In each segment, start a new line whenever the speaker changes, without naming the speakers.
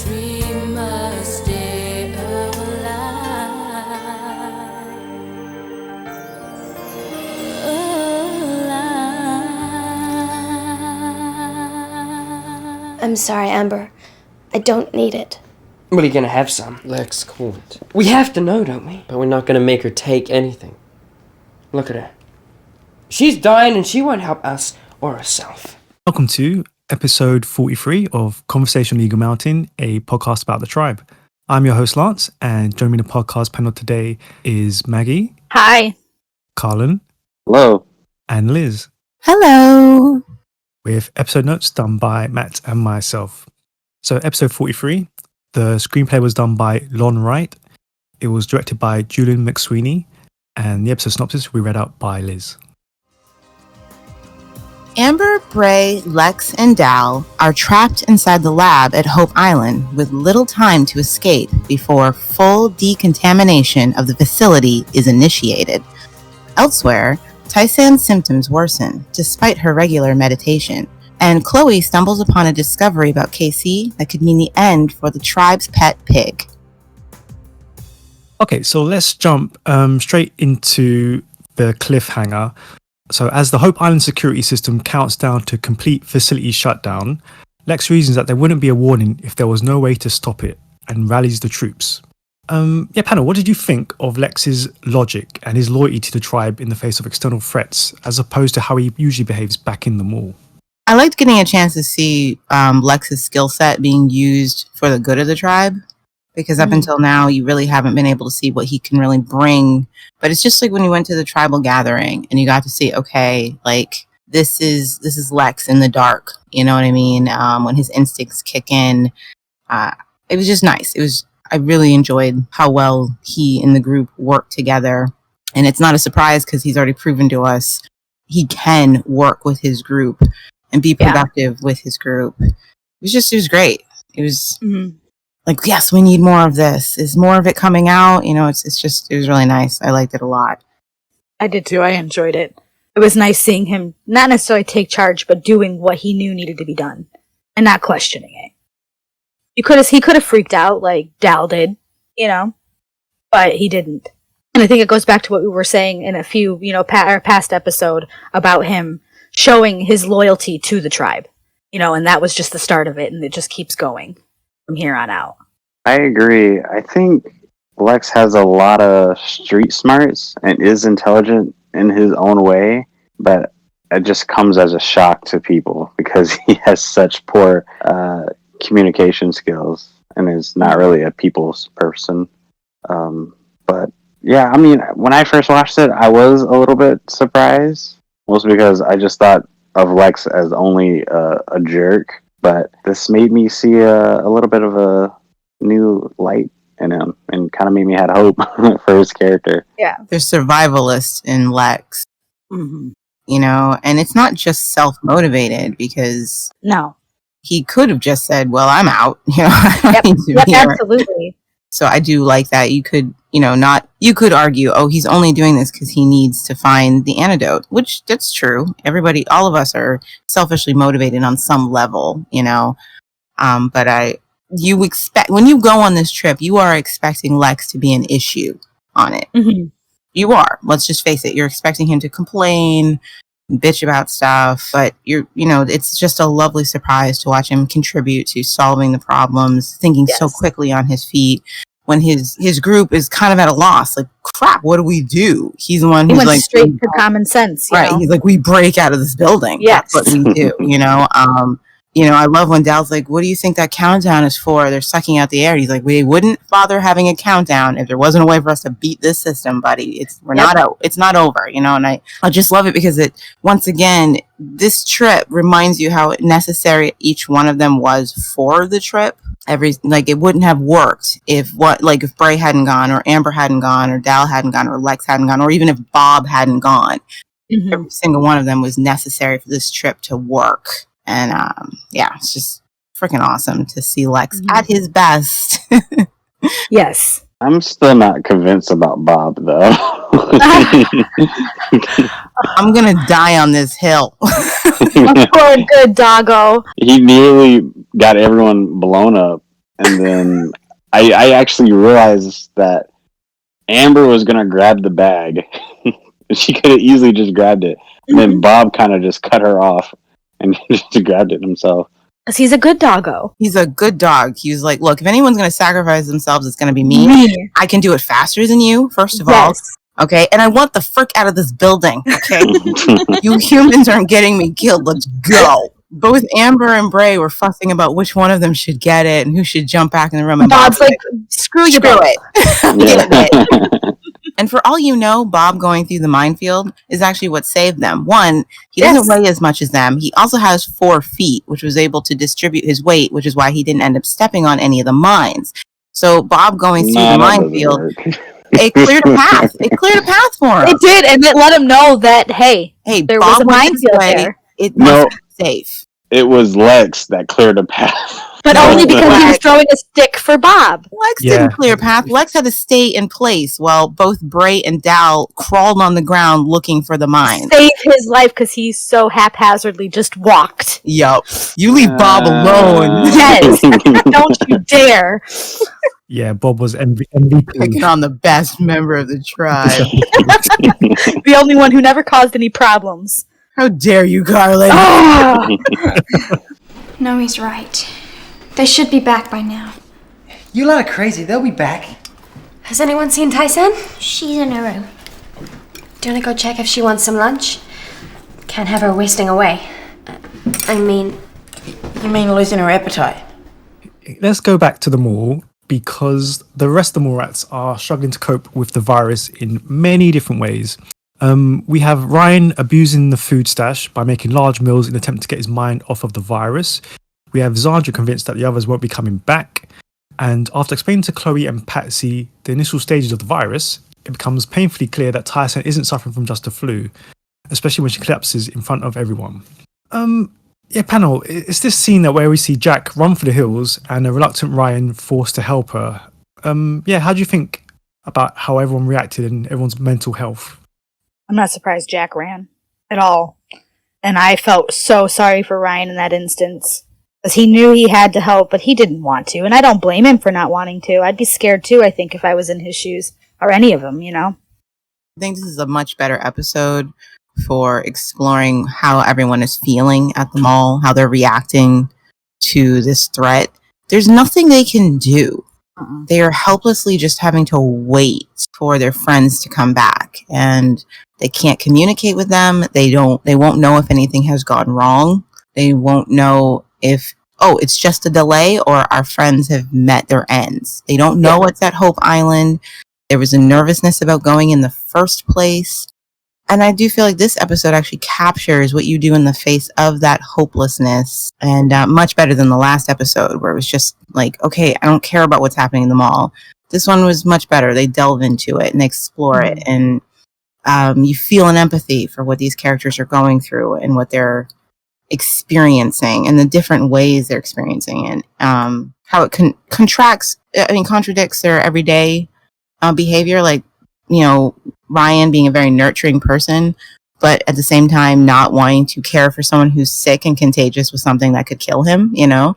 dream must stay alive.
I'm sorry, Amber. I don't need it.
Well, you're gonna have some.
Lex, cool it.
We have to know, don't we?
But we're not gonna make her take anything.
Look at her. She's dying and she won't help us or herself.
Welcome to episode 43 of Conversation on Eagle Mountain, a podcast about the tribe. I'm your host, Lance, and joining me in the podcast panel today is Maggie.
Hi.
Carlin.
Hello.
And Liz.
Hello.
With episode notes done by Matt and myself. So episode 43, the screenplay was done by Lon Wright. It was directed by Julian McSweeney. And the episode synopsis we read out by Liz.
Amber, Bray, Lex, and Dal are trapped inside the lab at Hope Island with little time to escape before full decontamination of the facility is initiated. Elsewhere, Tysan's symptoms worsen despite her regular meditation, and Chloe stumbles upon a discovery about KC that could mean the end for the tribe's pet pig.
Okay, so let's jump straight into the cliffhanger. So as the Hope Island security system counts down to complete facility shutdown, Lex reasons that there wouldn't be a warning if there was no way to stop it and rallies the troops. Panel, what did you think of Lex's logic and his loyalty to the tribe in the face of external threats, as opposed to how he usually behaves back in the mall?
I liked getting a chance to see Lex's skill set being used for the good of the tribe, because up until now, you really haven't been able to see what he can really bring. But it's just like when you went to the tribal gathering and you got to see, okay, like this is Lex in the dark. You know what I mean? When his instincts kick in, it was just nice. I really enjoyed how well he and the group worked together. And it's not a surprise because he's already proven to us he can work with his group and be productive with his group. It was great. It was like, yes, we need more of this. Is more of it coming out? You know, it was really nice. I liked it a lot.
I did too. I enjoyed it. It was nice seeing him not necessarily take charge, but doing what he knew needed to be done and not questioning it. He could have freaked out like Dal did, you know, but he didn't. And I think it goes back to what we were saying in a few, our past episode about him showing his loyalty to the tribe, and that was just the start of it, and it just keeps going from here on out.
I agree. I think Lex has a lot of street smarts and is intelligent in his own way, but it just comes as a shock to people because he has such poor communication skills and is not really a people's person. But yeah, I mean, when I first watched it, I was a little bit surprised, mostly because I just thought of Lex as only a jerk. But this made me see a little bit of a new light in him and kind of made me have hope for his character.
Yeah. There's survivalist in Lex, and it's not just self-motivated because he could have just said, well, I'm out. I don't need to be here. Absolutely. So I do like that. You could, you could argue, oh, he's only doing this because he needs to find the antidote, which that's true. Everybody, all of us are selfishly motivated on some level, but you expect, when you go on this trip, you are expecting Lex to be an issue on it. Mm-hmm. You are. Let's just face it. You're expecting him to complain, bitch about stuff, but it's just a lovely surprise to watch him contribute to solving the problems, thinking so quickly on his feet when his group is kind of at a loss. Like, crap, what do we do? He's the one who's
went
like
straight for common sense,
right? He's like, we break out of this building.
Yes.
That's what we do. I love when Dal's like, what do you think that countdown is for? They're sucking out the air. He's like, we wouldn't bother having a countdown if there wasn't a way for us to beat this system, buddy. It's not over, and I just love it because once again, this trip reminds you how necessary each one of them was for the trip. It wouldn't have worked if Bray hadn't gone, or Amber hadn't gone, or Dal hadn't gone, or Lex hadn't gone, or even if Bob hadn't gone. Mm-hmm. Every single one of them was necessary for this trip to work. And it's just freaking awesome to see Lex at his best.
Yes.
I'm still not convinced about Bob, though.
I'm going to die on this hill.
Poor good doggo.
He nearly got everyone blown up and then I actually realized that Amber was gonna grab the bag. She could have easily just grabbed it, and then Bob kind of just cut her off and just grabbed it himself.
Because he's a good doggo.
He's a good dog. He was like, look, if anyone's going to sacrifice themselves, it's going to be me. I can do it faster than you, first of all. Okay, and I want the frick out of this building. Okay, you humans aren't getting me killed. Let's go. Both Amber and Bray were fussing about which one of them should get it and who should jump back in the room. And
Bob's like, screw you,
screw it. And for all you know, Bob going through the minefield is actually what saved them. One, he doesn't weigh as much as them. He also has 4 feet, which was able to distribute his weight, which is why he didn't end up stepping on any of the mines. So Bob going through the minefield, it cleared a path. It cleared a path for him.
It did, and it let him know that, hey, there
Bob
was a minefield there.
It must be safe.
It was Lex that cleared a path.
But only because he was throwing a stick for Bob.
Lex didn't clear a path. Lex had to stay in place while both Bray and Dal crawled on the ground looking for the mine.
Save his life because he so haphazardly just walked.
Yup. You leave Bob alone.
Yes. Don't you dare.
Yeah, Bob was MVP.
Picking on the best member of the tribe.
The only one who never caused any problems.
How dare you, Garland?
No, he's right. They should be back by now.
You lot are crazy. They'll be back.
Has anyone seen Tyson? She's in her room. Do you want to go check if she wants some lunch? Can't have her wasting away. I mean...
You mean losing her appetite?
Let's go back to the mall because the rest of the mall rats are struggling to cope with the virus in many different ways. We have Ryan abusing the food stash by making large meals in an attempt to get his mind off of the virus. We have Zandra convinced that the others won't be coming back. And after explaining to Chloe and Patsy the initial stages of the virus, it becomes painfully clear that Tyson isn't suffering from just a flu, especially when she collapses in front of everyone. Panel, it's this scene where we see Jack run for the hills and a reluctant Ryan forced to help her. How do you think about how everyone reacted and everyone's mental health?
I'm not surprised Jack ran at all. And I felt so sorry for Ryan in that instance. Because he knew he had to help, but he didn't want to. And I don't blame him for not wanting to. I'd be scared too, I think, if I was in his shoes. Or any of them, you know?
I think this is a much better episode for exploring how everyone is feeling at the mall, how they're reacting to this threat. There's nothing they can do. They are helplessly just having to wait for their friends to come back. And they can't communicate with them. They won't know if anything has gone wrong. They won't know if, it's just a delay or our friends have met their ends. They don't know what's at Hope Island. There was a nervousness about going in the first place. And I do feel like this episode actually captures what you do in the face of that hopelessness, and much better than the last episode where it was just like, okay, I don't care about what's happening in the mall. This one was much better. They delve into it and explore it, and you feel an empathy for what these characters are going through and what they're experiencing and the different ways they're experiencing it. How it contradicts their everyday behavior, like, you know, Ryan being a very nurturing person, but at the same time not wanting to care for someone who's sick and contagious with something that could kill him, you know?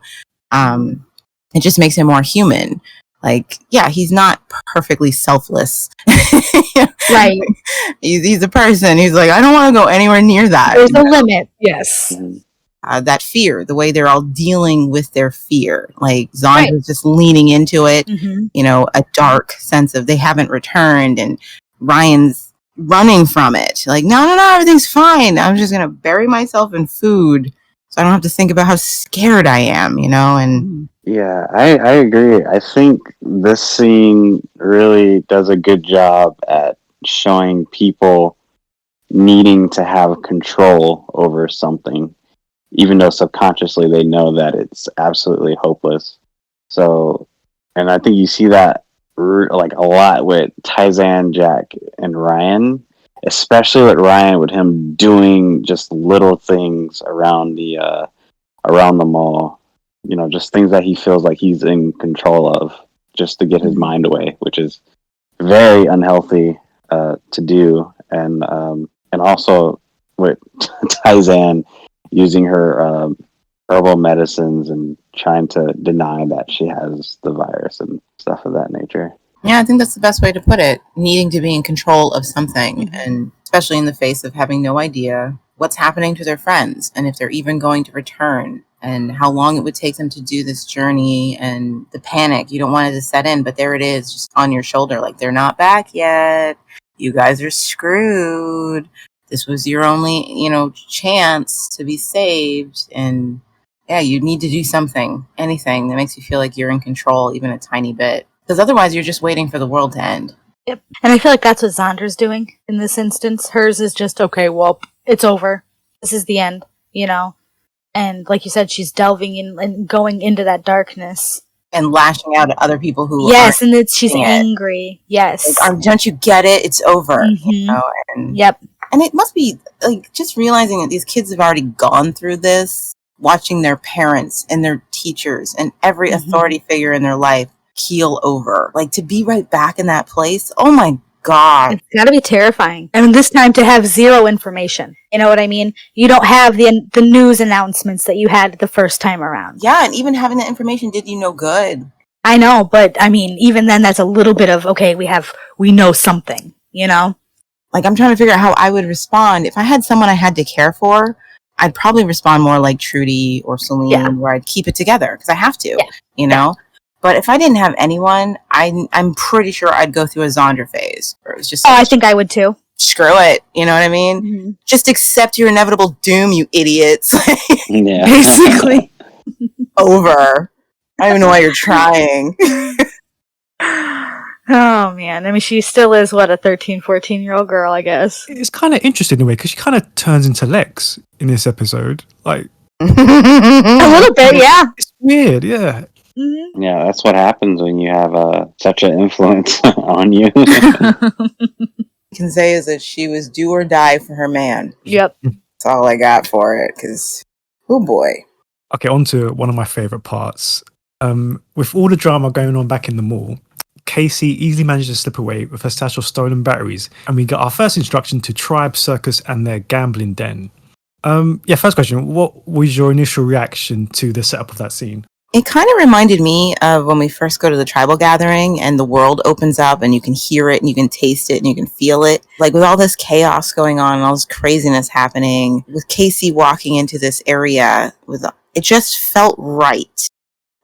It just makes him more human. Like, yeah, he's not perfectly selfless.
Right.
He's a person. He's like, I don't want to go anywhere near that.
There's a limit. Yes.
That fear, the way they're all dealing with their fear. Like, Zondra's just leaning into it, you know, a dark sense of they haven't returned, and Ryan's running from it. Like, no, everything's fine. I'm just going to bury myself in food so I don't have to think about how scared I am, you know? And
yeah, I agree. I think this scene really does a good job at showing people needing to have control over something, even though subconsciously they know that it's absolutely hopeless. So, and I think you see that like a lot with Tyson, Jack, and Ryan, especially with Ryan, with him doing just little things around the mall, you know, just things that he feels like he's in control of, just to get his mind away, which is very unhealthy to do. And also with Tyson using her herbal medicines and trying to deny that she has the virus and stuff of that nature.
Yeah, I think that's the best way to put it. Needing to be in control of something, and especially in the face of having no idea what's happening to their friends and if they're even going to return and how long it would take them to do this journey, and the panic. You don't want it to set in, but there it is just on your shoulder. Like, they're not back yet. You guys are screwed. This was your only, chance to be saved. And yeah, you need to do something, anything that makes you feel like you're in control, even a tiny bit. Because otherwise you're just waiting for the world to end.
Yep. And I feel like that's what Zonder's doing in this instance. Hers is just, okay, well, it's over. This is the end, And like you said, she's delving in and going into that darkness.
And lashing out at other people who
yes, and she's angry. Yes.
Like, don't you get it? It's over. And,
yep.
And it must be, like, just realizing that these kids have already gone through this, watching their parents and their teachers and every authority figure in their life keel over. Like, to be right back in that place, oh my God.
It's gotta be terrifying. I mean, this time to have zero information. You know what I mean? You don't have the news announcements that you had the first time around.
Yeah, and even having that information did you no good.
I know, but I mean, even then, that's a little bit of, okay, we know something,
Like, I'm trying to figure out how I would respond. If I had someone I had to care for, I'd probably respond more like Trudy or Celine, where I'd keep it together, because I have to, But if I didn't have anyone, I'm pretty sure I'd go through a Zonder phase. Where it was just
I think I would too.
Screw it, you know what I mean? Just accept your inevitable doom, you idiots.
Yeah.
Basically.
Over. I don't even know why you're trying.
Oh, man. I mean, she still is, a 13, 14-year-old girl, I guess.
It's kind of interesting in a way, because she kind of turns into Lex in this episode. Like,
a little bit, yeah.
It's weird, yeah.
Yeah, that's what happens when you have such an influence on you.
I can say is that she was do or die for her man.
Yep.
That's all I got for it, because, oh boy.
Okay, on to one of my favourite parts. With all the drama going on back in the mall, Casey easily manages to slip away with her stash of stolen batteries, and we get our first introduction to Tribe Circus and their gambling den. First question, what was your initial reaction to the setup of that scene?
It kind of reminded me of when we first go to the tribal gathering and the world opens up and you can hear it and you can taste it and you can feel it. Like, with all this chaos going on and all this craziness happening, with Casey walking into this area, it just felt right.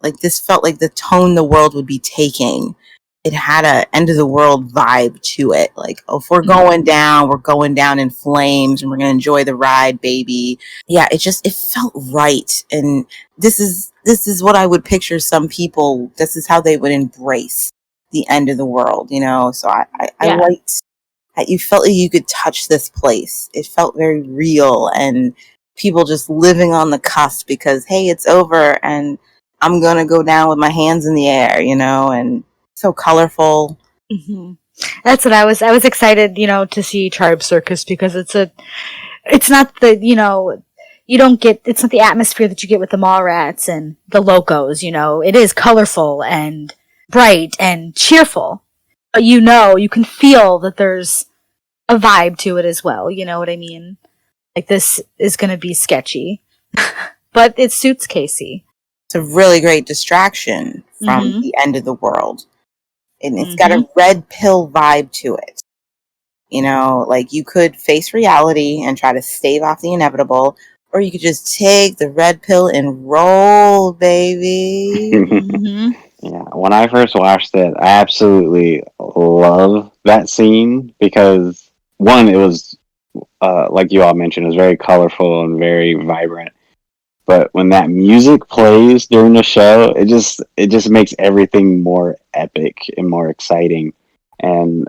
Like, this felt like the tone the world would be taking. It had a end of the world vibe to it. Like, if we're going down in flames and we're going to enjoy the ride, baby. Yeah, it felt right. And this is what I would picture some people, this is how they would embrace the end of the world, So I liked that you felt like you could touch this place. It felt very real, and people just living on the cusp because, hey, it's over and I'm going to go down with my hands in the air, and so colorful.
That's what I was excited, to see Tribe Circus, because it's not the, it's not the atmosphere that you get with the Mallrats and the Locos, It is colorful and bright and cheerful. But you can feel that there's a vibe to it as well, you know what I mean? Like, this is going to be sketchy. But it suits Casey.
It's a really great distraction from the end of the world. And it's got a red pill vibe to it. Like, you could face reality and try to stave off the inevitable, or you could just take the red pill and roll, baby.
Yeah, when I first watched it, I absolutely love that scene because, one, it was, like you all mentioned, it was very colorful and very vibrant. But when that music plays during the show, it just makes everything more epic and more exciting. And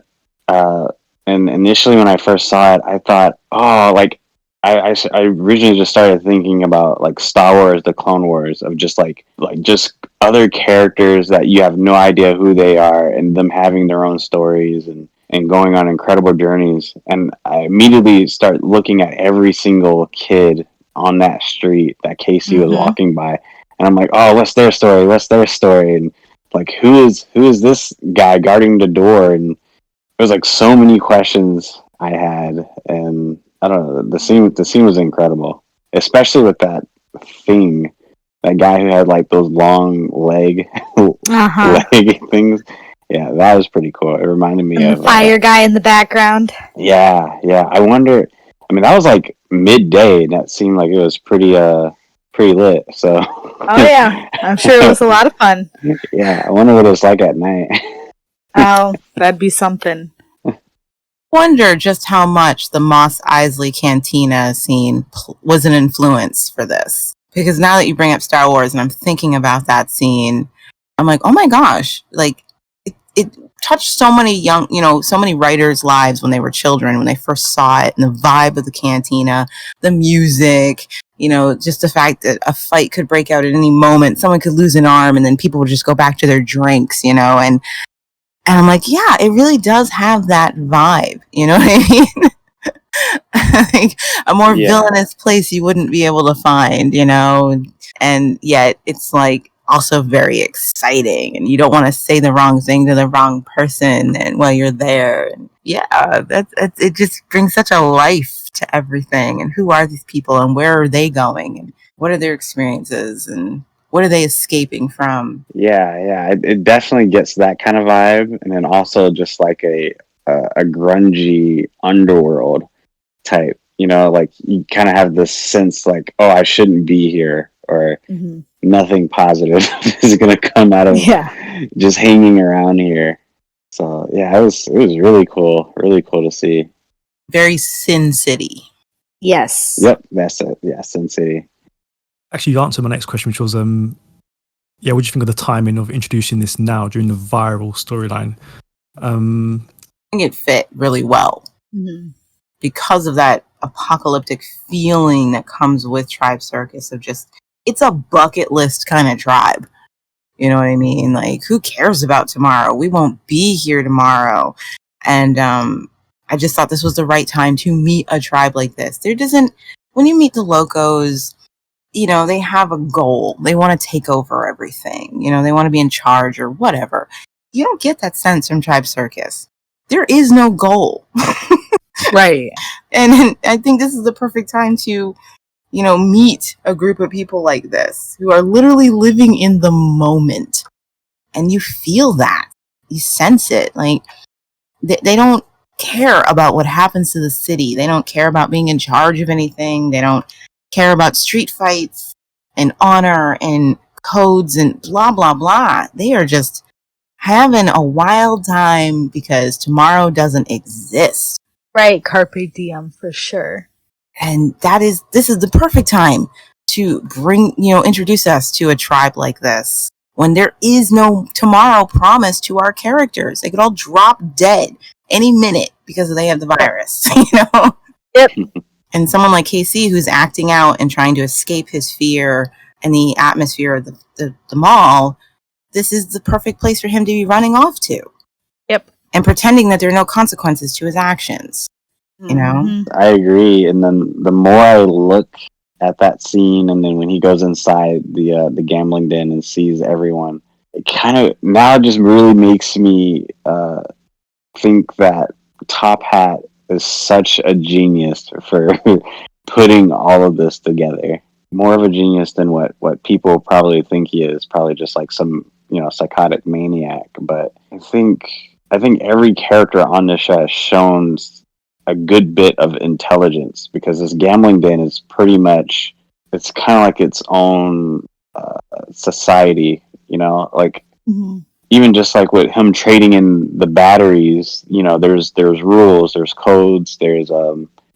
initially when I first saw it, I thought, I originally just started thinking about like Star Wars, the Clone Wars, of just like just other characters that you have no idea who they are, and them having their own stories and going on incredible journeys. And I immediately start looking at every single kid on that street that Casey was walking by, and I'm like, oh, what's their story, and like, who is this guy guarding the door? And there was like so many questions I had, and I don't know, the scene was incredible, especially with that thing that guy who had like those long leg things. Yeah, that was pretty cool. It reminded me
and
of
the fire guy in the background.
Yeah. I wonder. I mean, that was like midday, and that seemed like it was pretty lit. So.
Oh yeah, I'm sure it was a lot of fun.
Yeah, I wonder what it was like at night.
Oh, that'd be something.
Wonder just how much the Mos Eisley Cantina scene was an influence for this. Because now that you bring up Star Wars and I'm thinking about that scene, I'm like, oh my gosh, like it touched so many young, so many writers' lives when they were children, when they first saw it, and the vibe of the cantina, the music, just the fact that a fight could break out at any moment, someone could lose an arm, and then people would just go back to their drinks, and I'm like, yeah, it really does have that vibe, you know what I mean? Like a more villainous place you wouldn't be able to find, and yet it's like also very exciting, and you don't want to say the wrong thing to the wrong person and while you're there. And that's it just brings such a life to everything. And who are these people, and where are they going, and what are their experiences, and what are they escaping from?
Yeah, it definitely gets that kind of vibe, and then also just like a grungy underworld type. Like you kind of have this sense like, oh, I shouldn't be here, or nothing positive is going to come out of just hanging around here. So yeah, it was really cool to see.
Very Sin City.
Yes.
Yep, that's it. Yeah, Sin City.
Actually, you answered my next question, which was, what do you think of the timing of introducing this now during the viral storyline?
I think it fit really well because of that apocalyptic feeling that comes with Tribe Circus of just, it's a bucket list kind of tribe. You know what I mean? Like, who cares about tomorrow? We won't be here tomorrow. And I just thought this was the right time to meet a tribe like this. When you meet the Locos, they have a goal. They want to take over everything. They want to be in charge or whatever. You don't get that sense from Tribe Circus. There is no goal.
Right.
And I think this is the perfect time to, meet a group of people like this who are literally living in the moment. And you feel that. You sense it. Like, they don't care about what happens to the city. They don't care about being in charge of anything. They don't care about street fights and honor and codes and blah, blah, blah. They are just having a wild time because tomorrow doesn't exist.
Right, carpe diem for sure.
And this is the perfect time to introduce us to a tribe like this when there is no tomorrow promised to our characters. They could all drop dead any minute because they have the virus,
Yep.
And someone like KC who's acting out and trying to escape his fear and the atmosphere of the mall, this is the perfect place for him to be running off to.
Yep.
And pretending that there are no consequences to his actions.
I agree. And then the more I look at that scene, and then when he goes inside the gambling den and sees everyone, it kind of now just really makes me think that Top Hat is such a genius for putting all of this together. More of a genius than what people probably think he is. Probably just like some psychotic maniac. But I think every character on this show has shown a good bit of intelligence, because this gambling den is pretty much, it's kind of like its own society, like even just like with him trading in the batteries, there's rules, there's codes, there's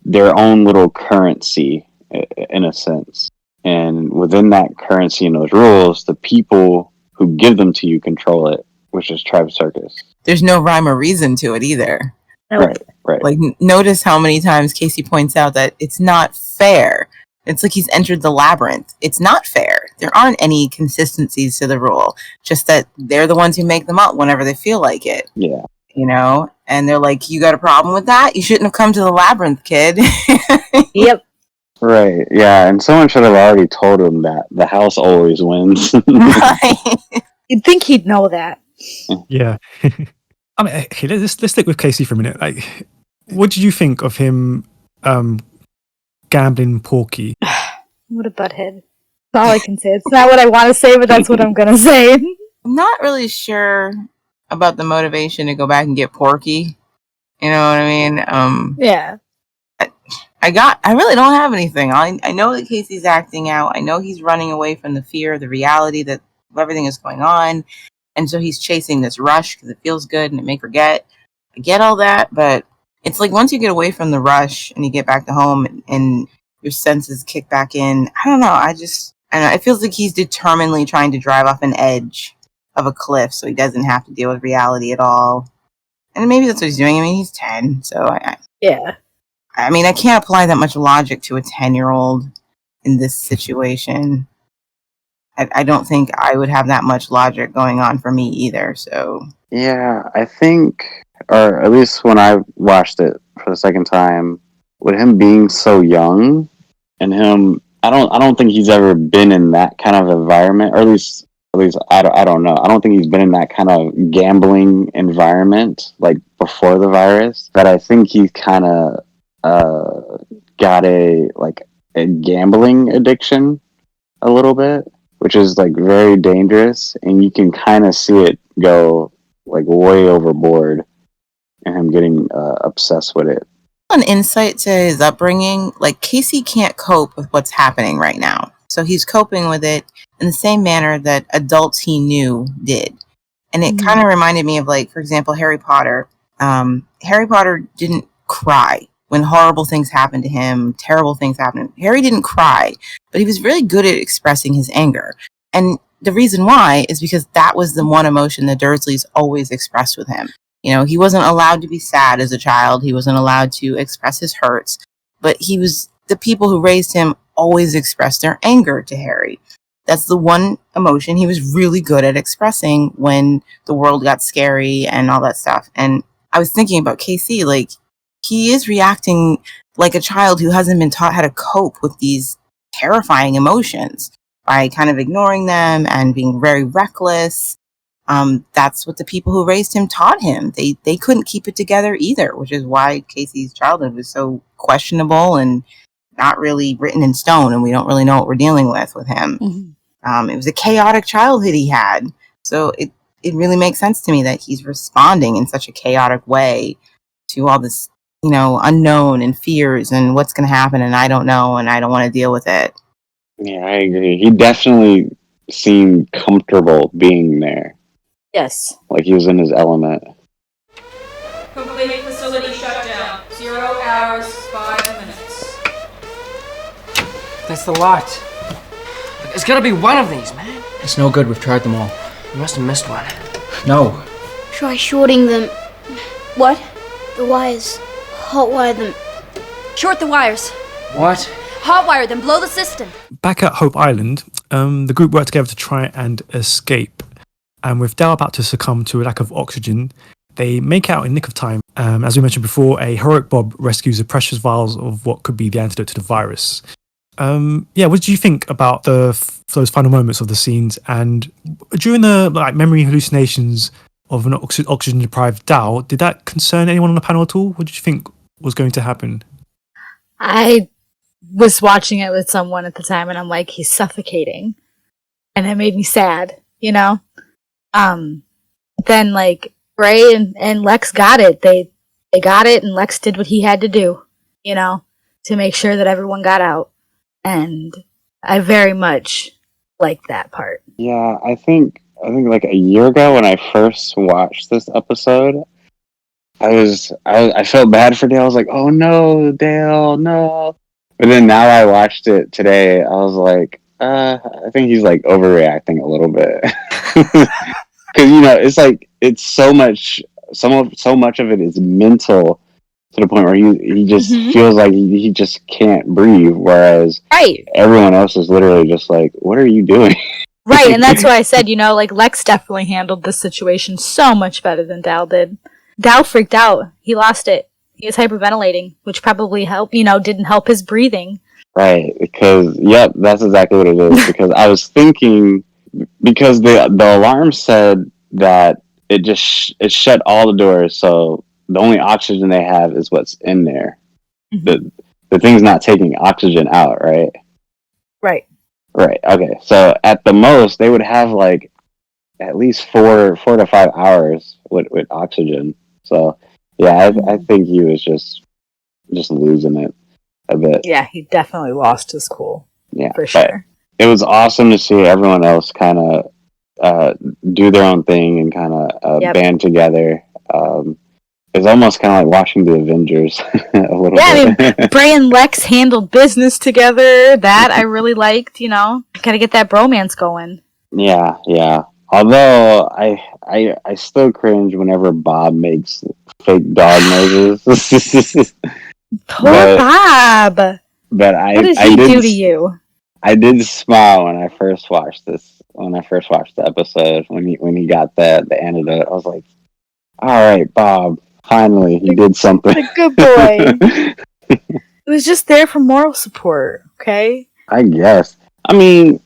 their own little currency in a sense. And within that currency and those rules, the people who give them to you control it, which is Tribe Circus.
There's no rhyme or reason to it either.
Right.
Like, notice how many times Casey points out that it's not fair. It's like he's entered the labyrinth. It's not fair. There aren't any consistencies to the rule. Just that they're the ones who make them up whenever they feel like it.
Yeah.
And they're like, you got a problem with that? You shouldn't have come to the labyrinth, kid.
Yep.
Right. Yeah. And someone should have already told him that the house always wins.
Right.
You'd think he'd know that.
Yeah. I mean, okay, let's stick with Casey for a minute. Like, what did you think of him gambling Porky?
What a butthead. That's all I can say. It's not what I want to say, but that's what I'm gonna say.
I'm not really sure about the motivation to go back and get Porky. You know what I mean?
Yeah.
I really don't have anything. I know that Casey's acting out. I know he's running away from the fear, the reality that everything is going on. And so he's chasing this rush because it feels good and it may forget. I get all that, but it's like once you get away from the rush and you get back to home and your senses kick back in, I don't know. I don't know. It feels like he's determinedly trying to drive off an edge of a cliff so he doesn't have to deal with reality at all. And maybe that's what he's doing. I mean, he's 10, so
yeah.
I mean, I can't apply that much logic to a 10-year-old in this situation. I don't think I would have that much logic going on for me either, so...
Yeah, I think, or at least when I watched it for the second time, with him being so young, and him, I don't think he's ever been in that kind of environment, or at least I don't know. I don't think he's been in that kind of gambling environment, like, before the virus, but I think he's kind of got a gambling addiction a little bit, which is like very dangerous, and you can kind of see it go like way overboard and him getting obsessed with it.
An insight to his upbringing, like Casey can't cope with what's happening right now, so he's coping with it in the same manner that adults he knew did. And it kind of reminded me of, like, for example, Harry Potter. Harry Potter didn't cry when horrible things happened to him, terrible things happened. Harry didn't cry, but he was really good at expressing his anger. And the reason why is because that was the one emotion the Dursleys always expressed with him. You know, he wasn't allowed to be sad as a child. He wasn't allowed to express his hurts. But the people who raised him always expressed their anger to Harry. That's the one emotion he was really good at expressing when the world got scary and all that stuff. And I was thinking about Casey, like, he is reacting like a child who hasn't been taught how to cope with these terrifying emotions by kind of ignoring them and being very reckless. That's what the people who raised him taught him. They couldn't keep it together either, which is why Casey's childhood was so questionable and not really written in stone, and we don't really know what we're dealing with him. It was a chaotic childhood he had. So it really makes sense to me that he's responding in such a chaotic way to all this, you know, unknown and fears and what's going to happen, and I don't know, and I don't want to deal with it.
Yeah, I agree. He definitely seemed comfortable being there.
Yes.
Like he was in his element.
Complete facility shutdown. 0 hours, 5 minutes.
That's the lot. It's gotta be one of these, man.
It's no good, we've tried them all.
You must have missed one.
No.
Try shorting them. What? The wires. Hot wire them.
Short the wires.
What?
Hot wire them. Blow the system.
Back at Hope Island, the group worked together to try and escape. And with Dal about to succumb to a lack of oxygen, they make out in nick of time. As we mentioned before, a heroic Bob rescues the precious vials of what could be the antidote to the virus. What did you think about those final moments of the scenes? And during the memory hallucinations of an oxygen-deprived Dal, did that concern anyone on the panel at all? What did you think was going to happen?
I was watching it with someone at the time, and I'm like, he's suffocating. And it made me sad, you know? Then, like, Ray and Lex got it. They got it, and Lex did what he had to do, you know, to make sure that everyone got out. And I very much liked that part.
Yeah, I think like a year ago when I first watched this episode, I felt bad for Dale. I was like, oh no, Dale, no. But then now I watched it today, I was like, I think he's like overreacting a little bit. Because, you know, it's like, it's so much of it is mental to the point where he just feels like he just can't breathe, whereas everyone else is literally just like, what are you doing?
Right, and that's why I said, you know, like, Lex definitely handled this situation so much better than Dal did. Dal freaked out. He lost it. He was hyperventilating, which probably didn't help his breathing.
Right, because, yep, that's exactly what it is. Because I was thinking, because the alarm said that it shut all the doors, so the only oxygen they have is what's in there. The thing's not taking oxygen out, right?
Right.
Right. Okay. So at the most, they would have like at least 4 to 5 hours with oxygen. So yeah, I think he was just losing it a bit.
Yeah, he definitely lost his cool.
Yeah,
for sure.
It was awesome to see everyone else kind of do their own thing and kind of band together. It's almost kind of like watching the Avengers a little bit.
I mean, Bray and Lex handled business together. That I really liked. Gotta get that bromance going.
Yeah. Although I still cringe whenever Bob makes fake dog noises.
Poor Bob.
But
what did he do to you?
I did smile when I first watched this. When I first watched the episode, when he got the antidote, I was like, "All right, Bob, finally he did something."
The good boy. It was just there for moral support. Okay.
I guess. I mean,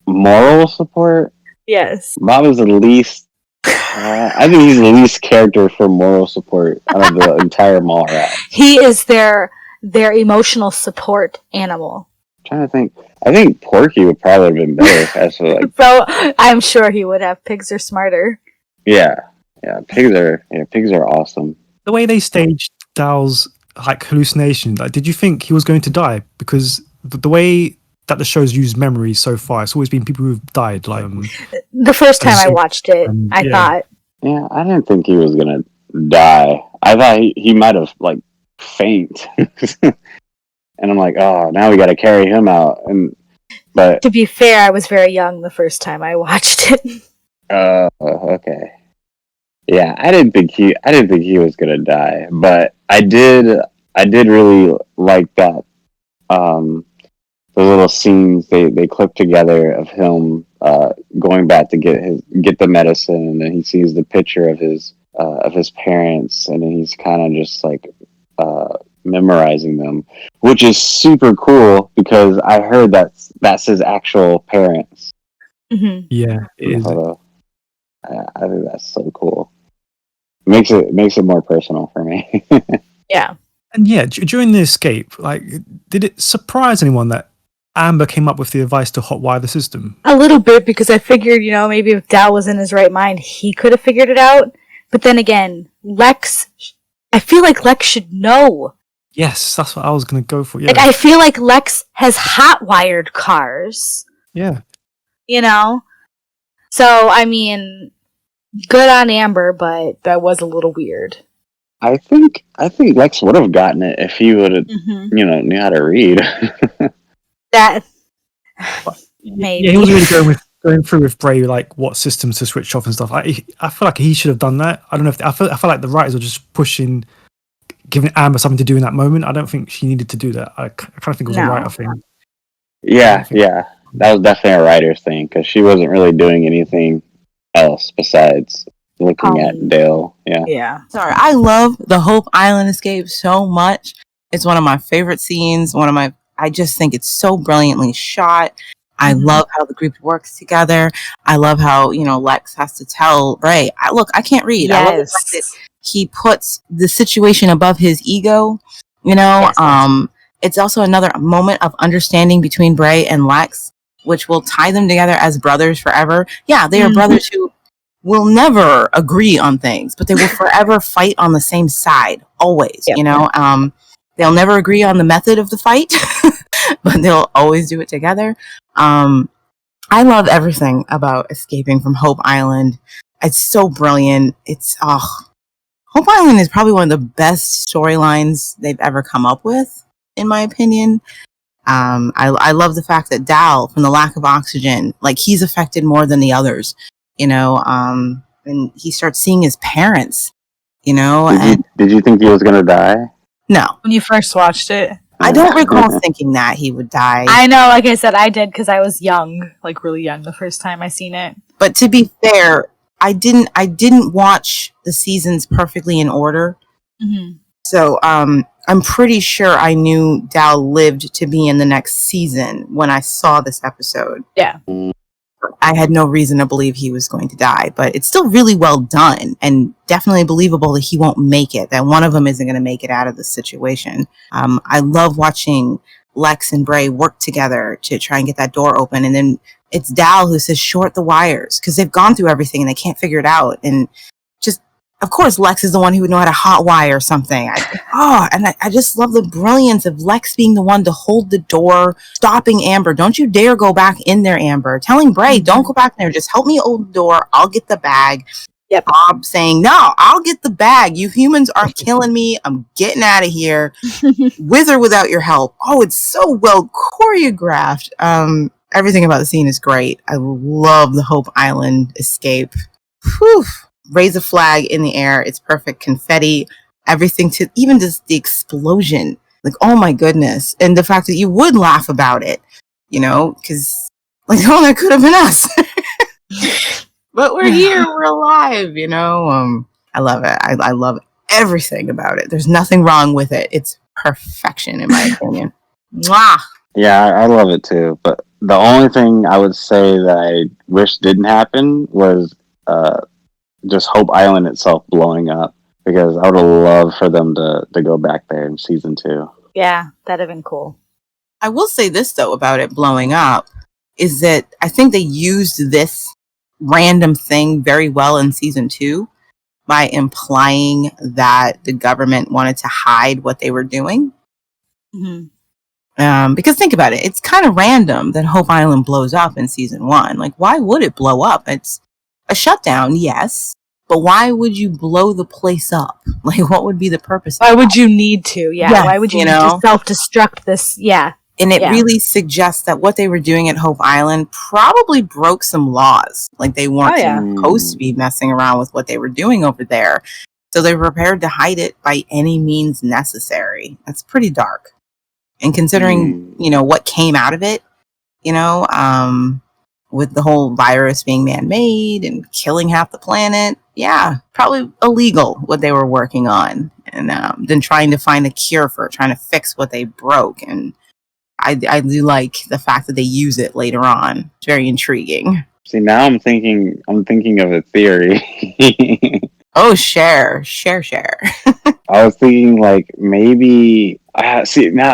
moral support.
Yes.
Bob is the least. I think he's the least character for moral support out of the entire mall rat.
He is their emotional support animal.
I'm trying to think. I think Porky would probably have been better. As for like,
so I'm sure he would have. Pigs are smarter.
Yeah. Pigs are awesome.
The way they staged Dal's like hallucination, like, did you think he was going to die? Because the way that the show's used memories so far, it's always been people who've died. Like
the first time I watched it, I thought.
Yeah, I didn't think he was gonna die. I thought he might have like faint, and I'm like, oh, now we got to carry him out. But
to be fair, I was very young the first time I watched it.
Okay. Yeah, I didn't think he was gonna die, but I did really like that. The little scenes they clip together of him going back to get the medicine, and then he sees the picture of his parents, and then he's kind of just like memorizing them, which is super cool because I heard that's his actual parents.
Mm-hmm.
Yeah, it is.
I think that's so cool. Makes it more personal for me.
Yeah.
And yeah, during the escape, like, did it surprise anyone that Amber came up with the advice to hotwire the system?
A little bit, because I figured, maybe if Dal was in his right mind, he could have figured it out. But then again, I feel like Lex should know.
Yes, that's what I was going to go for. Yeah.
Like, I feel like Lex has hotwired cars.
Yeah.
So, I mean, good on Amber, but that was a little weird.
I think Lex would have gotten it if he would have, knew how to read.
That maybe.
Yeah, he was really going through with Bray, like what systems to switch off and stuff. I feel like he should have done that. I don't know if I feel like the writers were just pushing, giving Amber something to do in that moment. I don't think she needed to do that. I kind of think it was a writer thing.
Yeah, that was definitely a writer's thing because she wasn't really doing anything else besides looking at Dale.
Yeah.
Sorry, I love the Hope Island escape so much. It's one of my favorite scenes. I just think it's so brilliantly shot. I love how the group works together. I love how, Lex has to tell Ray, I can't read.
Yes.
I love the fact that he puts the situation above his ego,
Yes.
It's also another moment of understanding between Bray and Lex, which will tie them together as brothers forever. Yeah, they are brothers who will never agree on things, but they will forever fight on the same side, always, They'll never agree on the method of the fight, but they'll always do it together. I love everything about escaping from Hope Island. It's so brilliant. Hope Island is probably one of the best storylines they've ever come up with, in my opinion. I love the fact that Dal, from the lack of oxygen, like, he's affected more than the others, and he starts seeing his parents,
Did you think he was gonna die?
No.
When you first watched it?
I don't recall thinking that he would die.
I know, like I said, I did because I was young, like really young the first time I seen it.
But to be fair, I didn't watch the seasons perfectly in order.
Mm-hmm.
So I'm pretty sure I knew Dal lived to be in the next season when I saw this episode.
Yeah.
I had no reason to believe he was going to die, but it's still really well done and definitely believable that he won't make it, that one of them isn't going to make it out of this situation. I love watching Lex and Bray work together to try and get that door open. And then it's Dal who says, short the wires, because they've gone through everything and they can't figure it out. And just, of course, Lex is the one who would know how to hot wire something. I just love the brilliance of Lex being the one to hold the door, stopping Amber. Don't you dare go back in there, Amber. Telling Bray, don't go back there. Just help me hold the door. I'll get the bag.
Yep.
Bob saying, no, I'll get the bag. You humans aren't killing me. I'm getting out of here with or without your help. Oh, it's so well choreographed. Everything about the scene is great. I love the Hope Island escape. Whew. Raise a flag in the air. It's perfect. Confetti, everything, to even just the explosion. Like, oh my goodness. And the fact that you would laugh about it, because like, oh, that could have been us. But we're here, we're alive, I love it. I love everything about it. There's nothing wrong with it. It's perfection, in my opinion. Mwah!
Yeah, I love it too. But the only thing I would say that I wish didn't happen was just Hope Island itself blowing up. Because I would have loved for them to go back there in season 2.
Yeah, that'd have been cool.
I will say this, though, about it blowing up, is that I think they used this random thing very well in season 2 by implying that the government wanted to hide what they were doing.
Mm-hmm.
Because think about it, it's kind of random that Hope Island blows up in season 1. Like, why would it blow up? It's a shutdown, yes, but why would you blow the place up? Like, what would be the purpose?
Why would you need to? Yeah,
yes,
why would you need to self-destruct this? Yeah.
And it really suggests that what they were doing at Hope Island probably broke some laws. Like, they weren't supposed to be messing around with what they were doing over there. So they were prepared to hide it by any means necessary. That's pretty dark. And considering, what came out of it, with the whole virus being man-made and killing half the planet, probably illegal what they were working on. And then trying to find a cure for it, trying to fix what they broke. And I do like the fact that they use it later on. It's very intriguing.
See, now I'm thinking of a theory.
Oh, share.
I was thinking like maybe now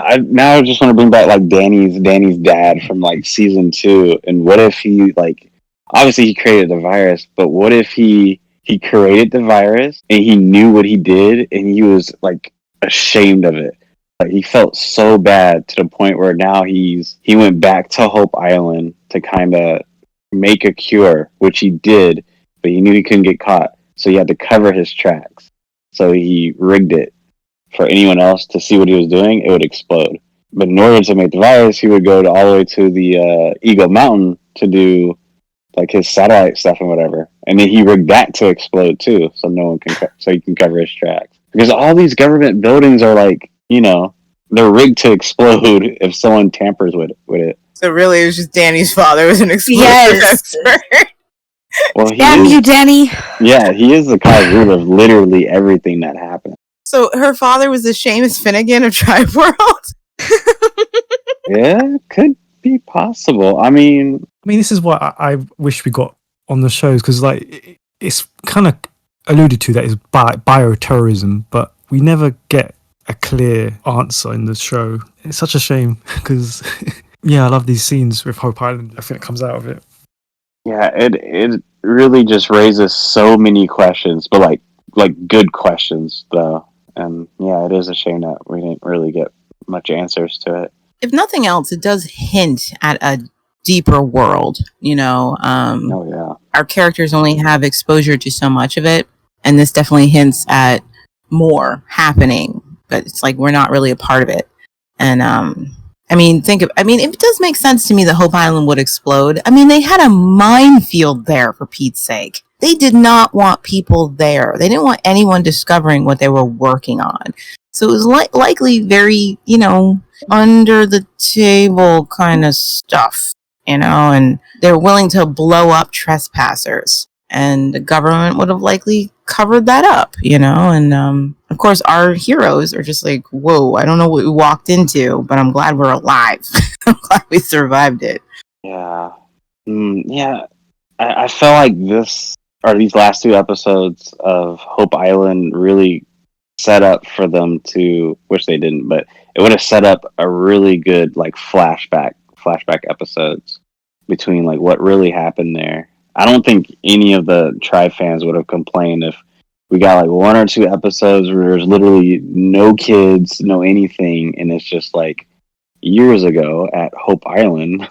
I just want to bring back like Danny's dad from like season 2, and what if he like obviously he created the virus, but what if he created the virus and he knew what he did and he was like ashamed of it. Like, he felt so bad to the point where now he went back to Hope Island to kind of make a cure, which he did, but he knew he couldn't get caught, so he had to cover his tracks. So he rigged it for anyone else to see what he was doing. It would explode. But in order to make the virus, he would go all the way to the Eagle Mountain to do like his satellite stuff and whatever, and then he rigged that to explode too, so no one can so he can cover his tracks. Because all these government buildings are like, they're rigged to explode if someone tampers with it.
So really, it was just Danny's father was an explosive expert.
Well,
damn you, Danny.
Yeah, he is the cause root of literally everything that happened.
So her father was the Seamus Finnegan of Tribe World?
Yeah, could be possible. I mean,
this is what I wish we got on the shows, because like it's kind of alluded to that is bioterrorism, but we never get a clear answer in the show. It's such a shame because I love these scenes with Hope Island. I think it comes out of it.
Yeah, it really just raises so many questions, but like good questions though. And it is a shame that we didn't really get much answers to it.
If nothing else, it does hint at a deeper world, Our characters only have exposure to so much of it, and this definitely hints at more happening, but it's like we're not really a part of it. And it does make sense to me that Hope Island would explode. I mean, they had a minefield there, for Pete's sake. They did not want people there. They didn't want anyone discovering what they were working on. So it was likely very, under the table kind of stuff, and they're willing to blow up trespassers. And the government would have likely covered that up, and of course our heroes are just like, whoa, I don't know what we walked into, but I'm glad we're alive. I'm glad we survived it.
Yeah. I felt like these last 2 episodes of Hope Island really set up for them to, which they didn't, but it would have set up a really good like flashback episodes between like what really happened there. I don't think any of the Tribe fans would have complained if we got like 1 or 2 episodes where there's literally no kids, no anything, and it's just like years ago at Hope Island.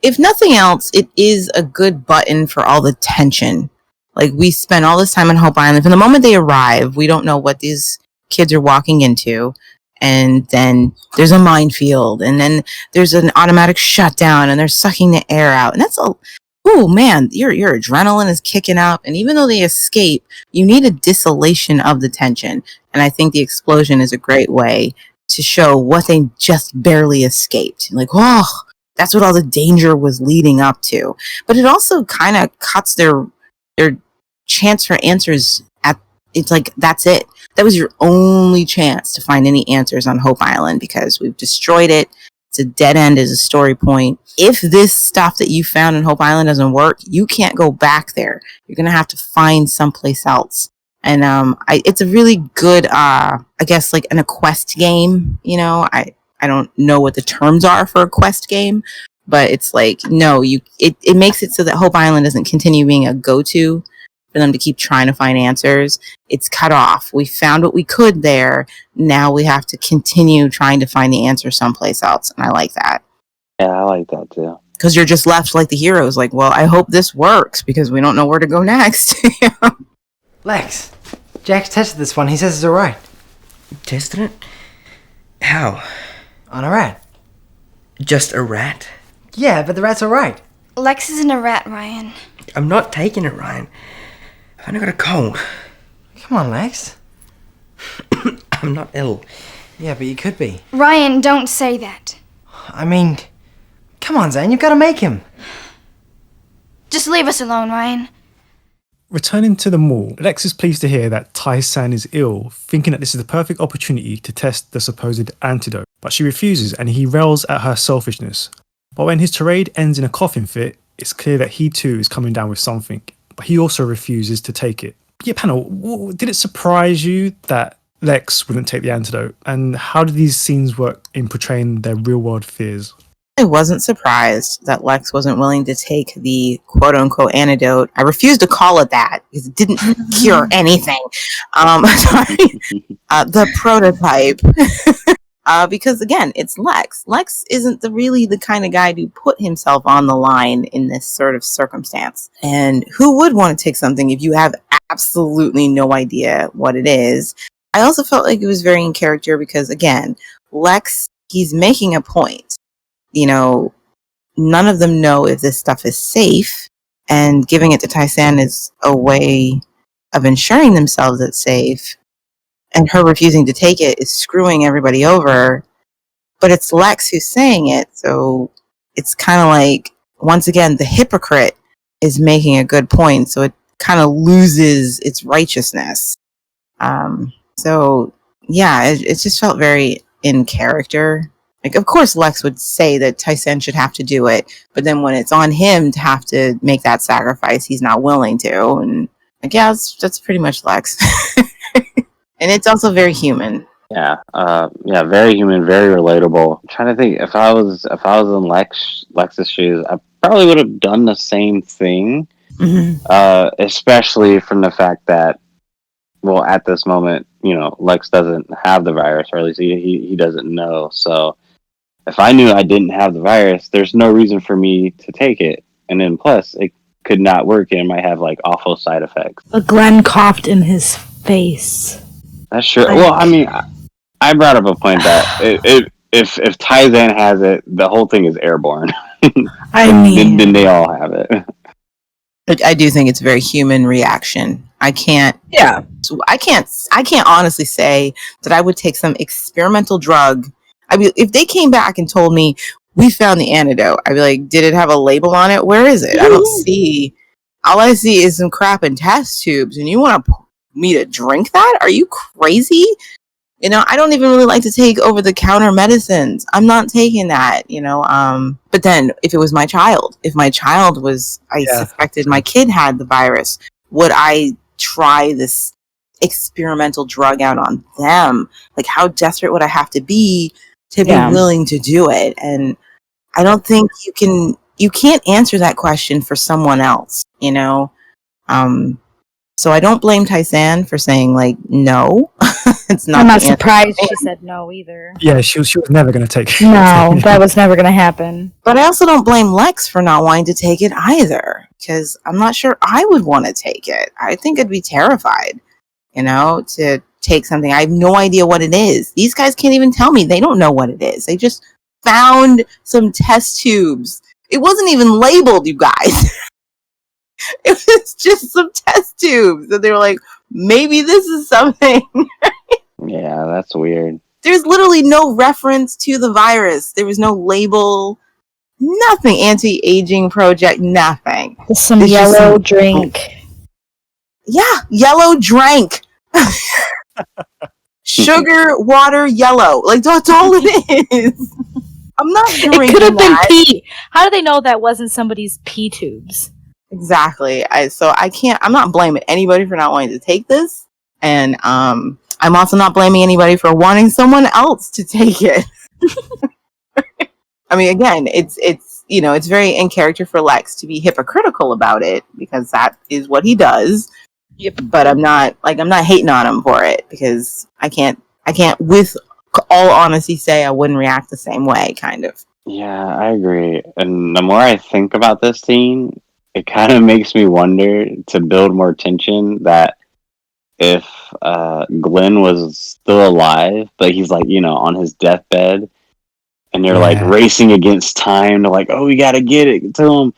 If nothing else, it is a good button for all the tension. Like, we spend all this time on Hope Island. From the moment they arrive, we don't know what these kids are walking into. And then there's a minefield, and then there's an automatic shutdown, and they're sucking the air out. And that's all. Oh man, your adrenaline is kicking up. And even though they escape, you need a distillation of the tension. And I think the explosion is a great way to show what they just barely escaped. Like, oh, that's what all the danger was leading up to. But it also kind of cuts their chance for answers at, it's like, that's it. That was your only chance to find any answers on Hope Island because we've destroyed it. It's a dead end as a story point. If this stuff that you found in Hope Island doesn't work, you can't go back there. You're going to have to find someplace else. And it's a really good, I guess, like a quest game. You know, I don't know what the terms are for a quest game, but it's like, no, it makes it so that Hope Island doesn't continue being a go-to for them to keep trying to find answers. It's cut off. We found what we could there. Now we have to continue trying to find the answer someplace else. And I like that.
Yeah, I like that too.
Because you're just left like the heroes, like, well, I hope this works because we don't know where to go next.
Lex, Jack's tested this one. He says it's alright.
Tested it? How?
On a rat.
Just a rat?
Yeah, but the rat's alright.
Lex isn't a rat, Ryan.
I'm not taking it, Ryan. I've only got a cold.
Come on, Lex.
I'm not ill.
Yeah, but you could be.
Ryan, don't say that.
I mean, come on, Zane, you've got to make him.
Just leave us alone, Ryan.
Returning to the mall, Lex is pleased to hear that Tai-san is ill, thinking that this is the perfect opportunity to test the supposed antidote. But she refuses and he rails at her selfishness. But when his tirade ends in a coughing fit, it's clear that he too is coming down with something. But he also refuses to take it. Yeah, panel, did it surprise you that Lex wouldn't take the antidote? And how did these scenes work in portraying their real-world fears?
I wasn't surprised that Lex wasn't willing to take the quote-unquote antidote. I refuse to call it that because it didn't cure anything. Sorry. The prototype. Because again, it's Lex. Lex isn't really the kind of guy to put himself on the line in this sort of circumstance. And who would want to take something if you have absolutely no idea what it is? I also felt like it was very in character because, again, Lex, he's making a point. You know, none of them know if this stuff is safe, and giving it to Tai-san is a way of ensuring themselves it's safe. And her refusing to take it is screwing everybody over. But it's Lex who's saying it, so it's kind of like, once again, the hypocrite is making a good point, so it kind of loses its righteousness. So, yeah, it just felt very in character. Like, of course, Lex would say that Tai-san should have to do it, but then when it's on him to have to make that sacrifice, he's not willing to. And, like, yeah, that's pretty much Lex. And it's also very human.
Yeah, very human, very relatable. I'm trying to think, if I was in Lex's shoes, I probably would have done the same thing. Mm-hmm. Especially from the fact that, well, at this moment, you know, Lex doesn't have the virus, or at least he doesn't know. So if I knew I didn't have the virus, there's no reason for me to take it. And then plus, it could not work and it might have like awful side effects.
But Glenn coughed in his face.
That's true. Well, I mean, I brought up a point that if Tai-san has it, the whole thing is airborne.
I mean,
then they all have it.
But I do think it's a very human reaction. I can't honestly say that I would take some experimental drug. I mean, if they came back and told me we found the antidote, I'd be like, did it have a label on it? Where is it? I don't see. All I see is some crap in test tubes, and you want me to drink that? Are you crazy? You know, I don't even really like to take over-the-counter medicines. I'm not taking that, you know. But then, if it was my child, suspected my kid had the virus, would I try this experimental drug out on them. Like, how desperate would I have to be to be willing to do it? And I don't think you can't answer that question for someone else, you know? So I don't blame Tyson for saying, like, no. It's not.
I'm not surprised she said no either.
Yeah, she was never going to take it.
No, that was never going to happen.
But I also don't blame Lex for not wanting to take it either, because I'm not sure I would want to take it. I think I'd be terrified, you know, to take something. I have no idea what it is. These guys can't even tell me. They don't know what it is. They just found some test tubes. It wasn't even labeled, you guys. It was just some test tubes. And they were like, maybe this is something.
Yeah, that's weird.
There's literally no reference to the virus. There was no label. Nothing. Anti-aging project. Nothing.
Some yellow drink.
Yeah, yellow drink. Sugar, water, yellow. Like, that's all it is. I'm not drinking
It could have been
that.
pee. How do they know that wasn't somebody's pee tubes?
Exactly. I'm not blaming anybody for not wanting to take this. And I'm also not blaming anybody for wanting someone else to take it. I mean, again, it's you know, it's very in character for Lex to be hypocritical about it, because that is what he does.
Yep.
But I'm not hating on him for it, because I can't with all honesty say I wouldn't react the same way, kind of.
Yeah, I agree. And the more I think about this scene, it kind of makes me wonder, to build more tension, that if Glenn was still alive, but he's like, you know, on his deathbed, and they're like racing against time to like, oh, we gotta get it to him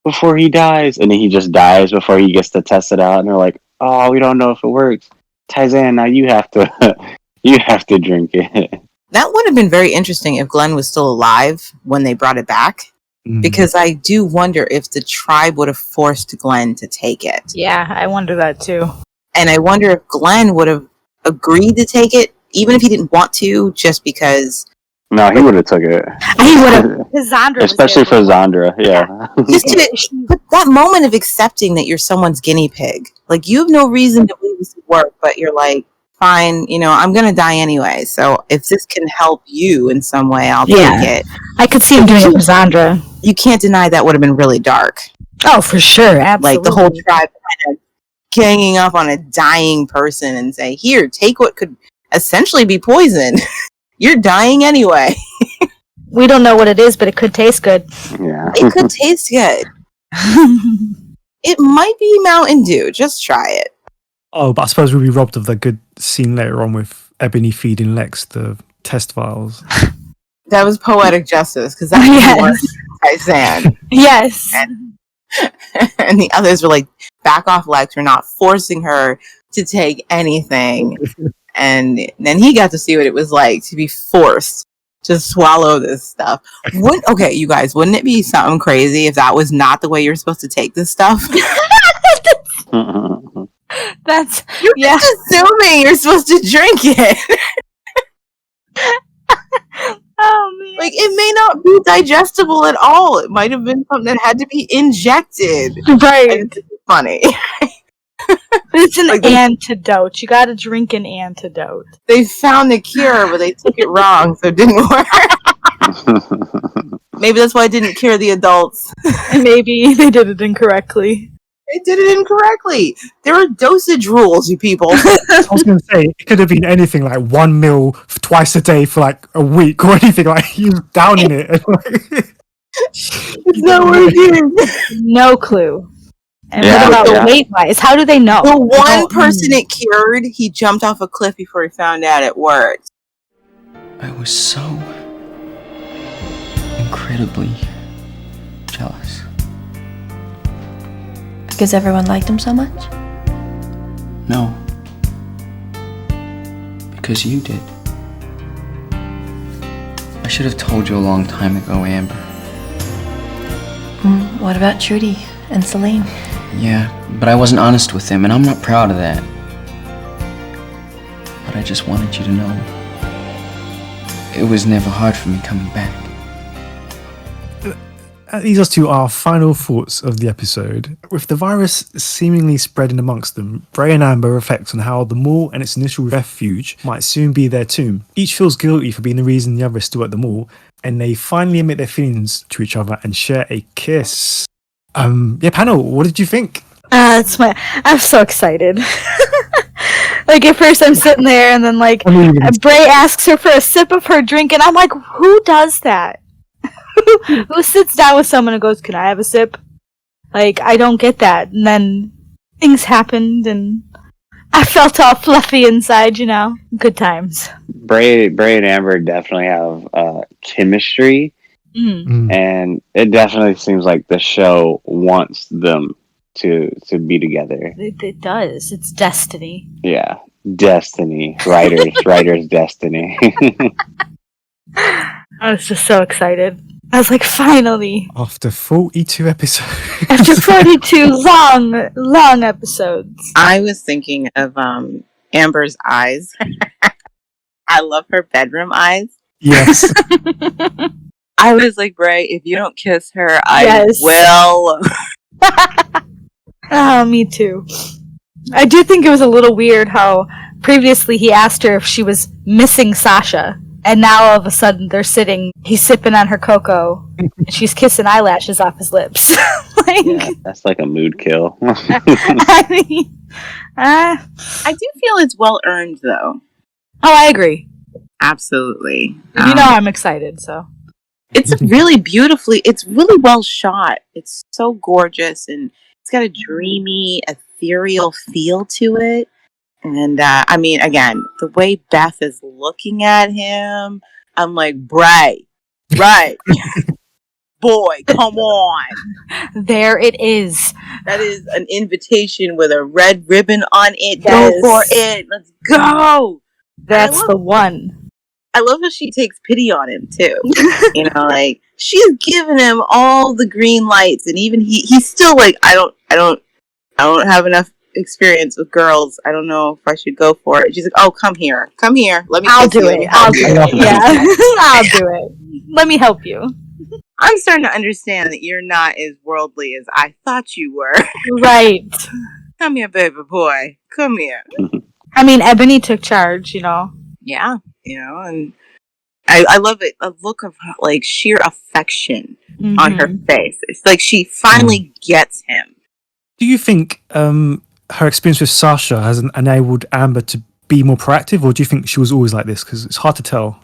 before he dies, and then he just dies before he gets to test it out, and they're like, oh, we don't know if it works. Tyzan, now you have to you have to drink it.
That would have been very interesting if Glenn was still alive when they brought it back. Because I do wonder if the tribe would have forced Glenn to take it.
Yeah, I wonder that too.
And I wonder if Glenn would have agreed to take it, even if he didn't want to, just because...
No, he would have took it.
He would have. Zandra,
especially for Zandra, yeah.
Just but that moment of accepting that you're someone's guinea pig. Like, you have no reason to believe this would work, but you're like, fine, you know, I'm going to die anyway. So if this can help you in some way, I'll take it.
I could see him doing it for Zandra.
You can't deny that would have been really dark.
Oh, for sure. Absolutely.
Like, the whole tribe kind of ganging up on a dying person and say, here, take what could essentially be poison. You're dying anyway.
We don't know what it is, but it could taste good.
Yeah.
It could taste good. It might be Mountain Dew. Just try it.
Oh, but I suppose we'll be robbed of the good scene later on with Ebony feeding Lex the test vials.
That was poetic justice, because that's what Tyson.
Yes.
And the others were like, back off, Lex. We're not forcing her to take anything. And then he got to see what it was like to be forced to swallow this stuff. Okay, you guys, wouldn't it be something crazy if that was not the way you're supposed to take this stuff?
That's
you're just assuming you're supposed to drink it.
Oh man!
Like, it may not be digestible at all. It might have been something that had to be injected.
Right?
And it's funny.
It's an antidote. You got to drink an antidote.
They found the cure, but they took it wrong, so it didn't work. Maybe that's why it didn't cure the adults.
Maybe they did it incorrectly.
They did it incorrectly. There are dosage rules, you people.
I was going to say, it could have been anything like 1 meal twice a day for like a week or anything. Like, he's downing it.
It's not working.
No clue. And what about weight-wise? How do they know?
The one person it cured, he jumped off a cliff before he found out it worked.
I was so incredibly jealous.
Because everyone liked him so much?
No. Because you did. I should have told you a long time ago, Amber.
What about Trudy and Celine?
Yeah, but I wasn't honest with them, and I'm not proud of that. But I just wanted you to know. It was never hard for me coming back.
that leads us to our final thoughts of the episode. With the virus seemingly spreading amongst them, Bray and Amber reflect on how the mall and its initial refuge might soon be their tomb. Each feels guilty for being the reason the other is still at the mall, and they finally admit their feelings to each other and share a kiss. Panel, what did you think? I'm
so excited. Like, at first I'm sitting there, and then, like, Bray asks her for a sip of her drink, and I'm like, who does that? Who sits down with someone and goes, can I have a sip? Like, I don't get that. And then things happened, and I felt all fluffy inside, you know. Good times.
Bray and Amber definitely have chemistry, and it definitely seems like the show wants them to be together.
It does. It's destiny.
Yeah, destiny. Writers' destiny.
I was just so excited. I was like, finally.
After 42 episodes.
After 42 long episodes.
I was thinking of Amber's eyes. I love her bedroom eyes.
Yes.
I was like, Bray, if you don't kiss her, I will.
Oh, me too. I do think it was a little weird how previously he asked her if she was missing Sasha. And now all of a sudden he's sipping on her cocoa, and she's kissing eyelashes off his lips.
Yeah, that's like a mood kill.
I mean,
I do feel it's well earned, though.
Oh, I agree.
Absolutely.
You know I'm excited, so.
It's really well shot. It's so gorgeous, and it's got a dreamy, ethereal feel to it. And, I mean, again, the way Beth is looking at him, I'm like, Bray, right. Boy, come on.
There it is.
That is an invitation with a red ribbon on it.
Yes.
Go for it. Let's go.
That's the one.
I love how she takes pity on him, too. You know, like, she's giving him all the green lights, and even he's still like, I don't have enough experience with girls. I don't know if I should go for it. She's like, oh, come here. Let me
I'll do it. Yeah. I'll do it. Let me help you.
I'm starting to understand that you're not as worldly as I thought you were.
Right.
Come here, baby boy. Come here.
I mean, Ebony took charge, you know.
Yeah, you know, and I love it. A look of, like, sheer affection on her face. It's like she finally gets him.
Do you think her experience with Sasha has enabled Amber to be more proactive, or do you think she was always like this? Because it's hard to tell.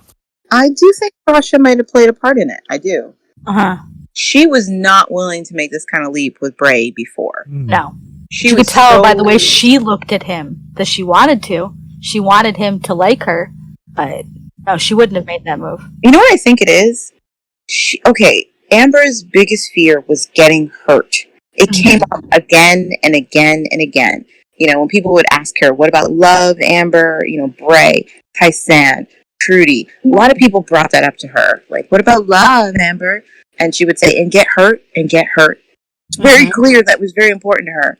I do think Sasha might have played a part in it. I do.
Uh-huh.
She was not willing to make this kind of leap with Bray before.
No. She could tell by the way she looked at him that she wanted to. She wanted him to like her, but no, she wouldn't have made that move.
You know what I think it is? Amber's biggest fear was getting hurt. It came up again and again and again. You know, when people would ask her, what about love, Amber? You know, Bray, Tyson, Trudy. A lot of people brought that up to her. Like, what about love, Amber? And she would say, and get hurt, and get hurt. It's very clear that was very important to her.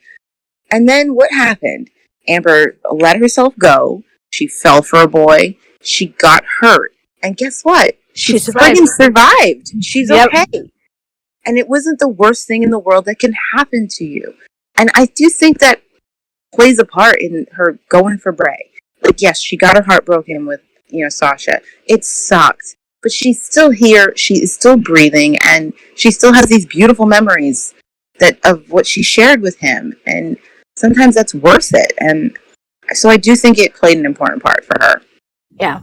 And then what happened? Amber let herself go. She fell for a boy. She got hurt. And guess what? She friggin' survived. She's okay. And it wasn't the worst thing in the world that can happen to you. And I do think that plays a part in her going for Bray. Like, yes, she got her heart broken with, you know, Sasha. It sucked. But she's still here. She is still breathing. And she still has these beautiful memories of what she shared with him. And sometimes that's worth it. And so I do think it played an important part for her.
Yeah.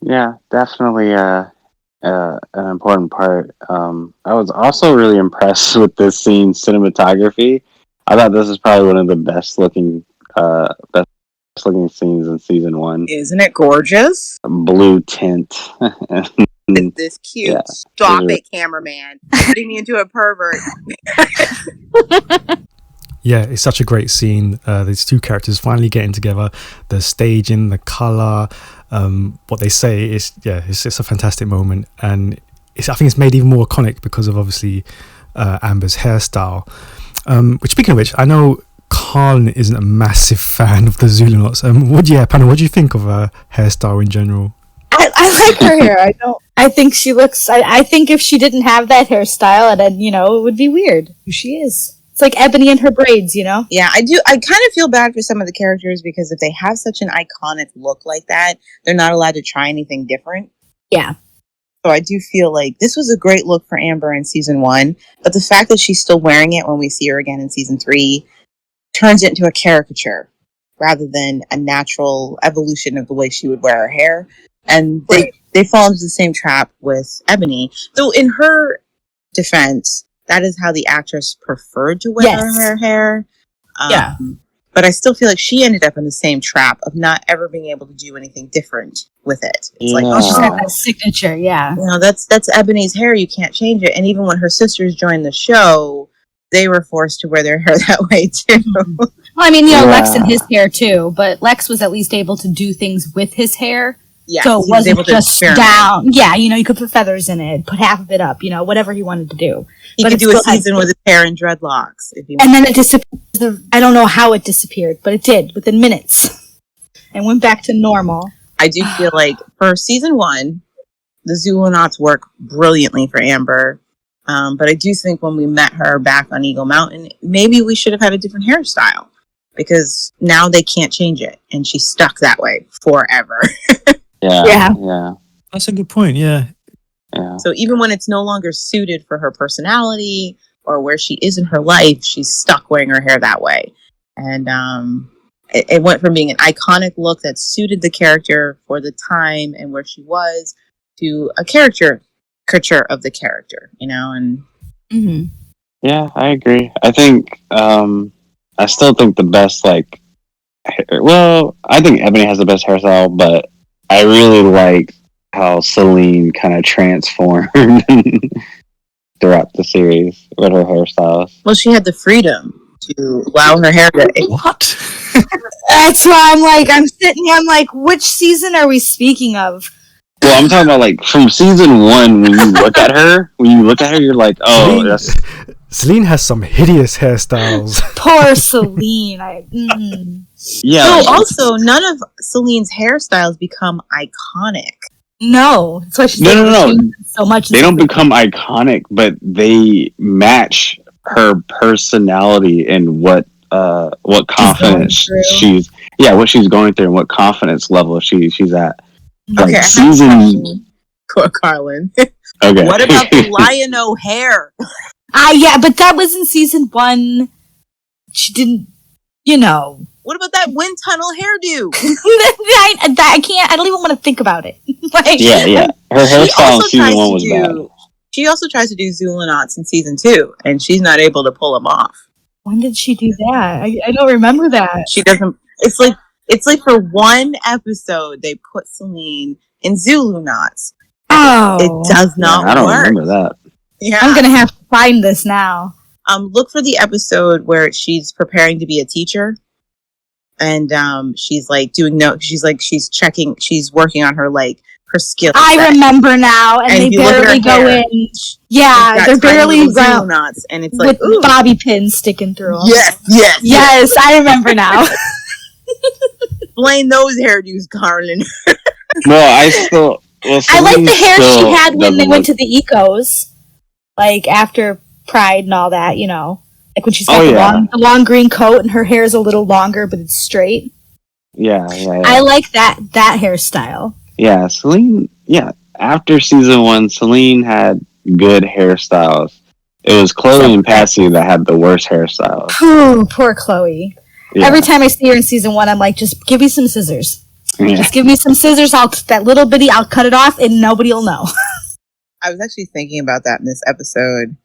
Yeah, definitely an important part. I was also really impressed with this scene cinematography. I thought this is probably one of the best looking scenes in season 1.
Isn't it gorgeous?
Blue tint.
It's this cute. Yeah, stop it, cameraman. Putting me into a pervert.
Yeah, it's such a great scene. These two characters finally getting together. The staging, the color, what they say is, it's a fantastic moment, and I think it's made even more iconic because of obviously Amber's hairstyle. Which, speaking of which, I know Carlin isn't a massive fan of the Zulanots. What do you think of her hairstyle in general?
I like her hair. I think she looks. I think if she didn't have that hairstyle, then it would be weird who she is. It's like Ebony and her braids,
Yeah, I do. I kind of feel bad for some of the characters because if they have such an iconic look like that, they're not allowed to try anything different.
Yeah.
So I do feel like this was a great look for Amber in season 1, but the fact that she's still wearing it when we see her again in season 3 turns it into a caricature rather than a natural evolution of the way she would wear her hair. And they fall into the same trap with Ebony. Though in her defense, that is how the actress preferred to wear her hair.
Yeah.
But I still feel like she ended up in the same trap of not ever being able to do anything different with it. It's like,
she's got that signature, yeah.
That's Ebony's hair. You can't change it. And even when her sisters joined the show, they were forced to wear their hair that way too.
Well, I mean, Lex and his hair too, but Lex was at least able to do things with his hair.
Yeah,
so it wasn't
able to
just
experiment.
down. Yeah, you could put feathers in it, put half of it up, whatever he wanted to do.
He could do a season with his hair and dreadlocks if he wanted.
And then it disappeared. I don't know how it disappeared, but it did within minutes and went back to normal.
I do feel like for season 1, the Zulunauts work brilliantly for Amber. But I do think when we met her back on Eagle Mountain, maybe we should have had a different hairstyle because now they can't change it and she's stuck that way forever.
Yeah.
That's a good point. Yeah.
So even when it's no longer suited for her personality or where she is in her life, she's stuck wearing her hair that way. And it went from being an iconic look that suited the character for the time and where she was to a caricature of the character, and
Yeah, I agree. I think I still think the best I think Ebony has the best hairstyle, but I really like how Celine kind of transformed throughout the series with her hairstyles.
Well, she had the freedom to allow her hair to...
What?
That's why I'm sitting here, which season are we speaking of?
Well, I'm talking about from season 1, when you look at her, you're like, oh, that's...
Celine has some hideous hairstyles.
Poor Celine.
Yeah.
So also, none of Celine's hairstyles become iconic.
No. That's why she's
No.
so much.
They don't become iconic, but they match her personality and what confidence what she's going through and what confidence level she's at.
Okay,
season...
Carlin.
Okay.
What about the lion-o hair?
Yeah, but that was in season 1. She didn't,
What about that wind tunnel hairdo?
I can't. I don't even want to think about it.
Yeah. Her hairstyle in season 1 was bad.
She also tries to do Zulunauts in season 2, and she's not able to pull them off.
When did she do that? I don't remember that.
She doesn't. It's like for one episode they put Celine in Zulunauts.
Oh,
it does not work.
I don't remember that.
Yeah,
I'm gonna have to find this now.
Look for the episode where she's preparing to be a teacher, and she's she's working on her her skills.
I remember now, and they barely go in. Yeah, they're barely
Zulunauts, and it's
with bobby pins sticking through them.
Yes,
I remember now.
Blame those hairdos, Carlin.
No, I
like the hair she had when they went to the Ecos, after Pride and all that. When she's got the long green coat and her hair is a little longer, but it's straight.
Yeah.
I like that hairstyle.
Yeah, Celine. Yeah, after season 1, Celine had good hairstyles. It was Chloe and Patsy that had the worst hairstyles.
Poor Chloe.
Yeah.
Every time I see her in season 1, I'm like, just give me some scissors.
Yeah.
Just give me some scissors. I'll cut it off, and nobody will know.
I was actually thinking about that in this episode.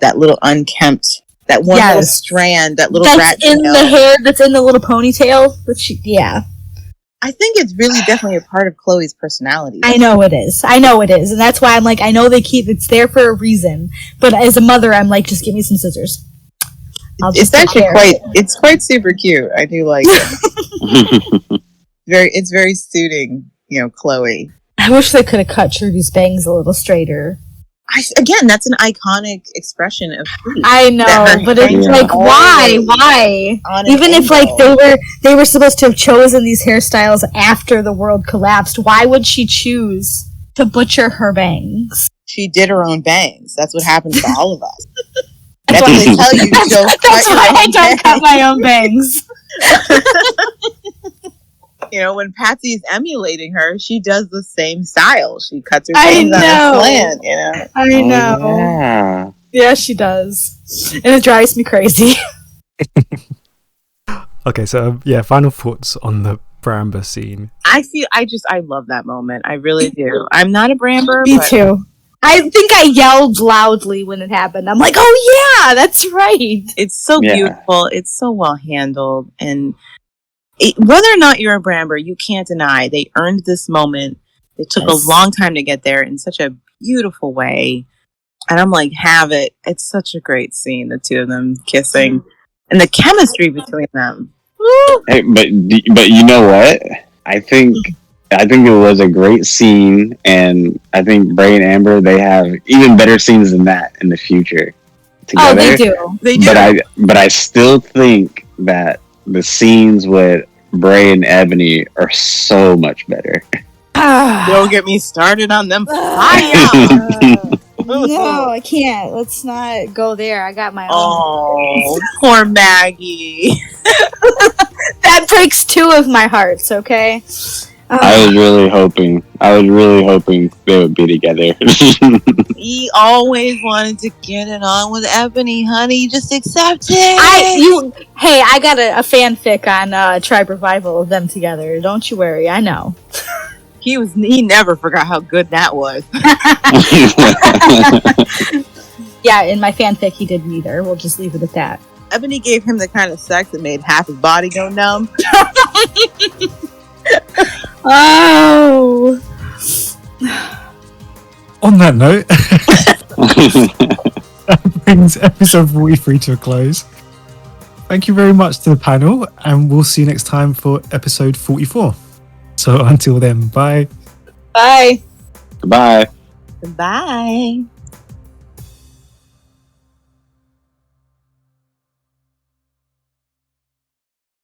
That little unkempt, that one little strand, that little rat
in
tail.
the hair that's in the little ponytail.
I think it's really definitely a part of Chloe's personality.
I know it is, and that's why I'm like, I know it's there for a reason. But as a mother, I'm like, just give me some scissors.
It's actually quite super cute. I do like it. It's very suiting, Chloe.
I wish they could have cut Trudy's bangs a little straighter.
Again, that's an iconic expression of grief.
I know, but it's like, why? Even if like they were supposed to have chosen these hairstyles after the world collapsed, why would she choose to butcher her bangs?
She did her own bangs. That's what happens to all of us. That's why they tell you.
That's why I don't cut my own bangs.
You know, when Patsy's emulating her, she does the same style. She cuts her bangs on a slant, you know.
I know. Yeah, she does. And it drives me crazy.
Okay, so final thoughts on the Bramber scene.
I love that moment. I really do. I'm not a Bramber.
Me too. I think I yelled loudly when it happened. I'm like, oh yeah, that's right.
It's so beautiful. It's so well handled. And whether or not you're a Bramber, you can't deny they earned this moment. It took a long time to get there in such a beautiful way. And I'm like, have it. It's such a great scene, the two of them kissing. And the chemistry between them. Woo!
Hey, but you know what? I think it was a great scene, and I think Bray and Amber, they have even better scenes than that in the future together.
Oh, they do. They do.
But I still think that the scenes with Bray and Ebony are so much better.
Don't get me started on them.
No, I can't. Let's not go there. I got my own.
Oh, poor Maggie.
That breaks two of my hearts, okay?
I was really hoping they would be together.
He always wanted to get it on with Ebony, honey. Just accept it.
I got a fanfic on Tribe Revival of them together. Don't you worry, I know.
He never forgot how good that was.
Yeah, in my fanfic he did neither. We'll just leave it at that.
Ebony gave him the kind of sex that made half his body go numb.
Oh.
On that note, that brings episode 43 to a close. Thank you very much to the panel, and we'll see you next time for episode 44. So until then, bye.
Bye.
Goodbye.
Bye.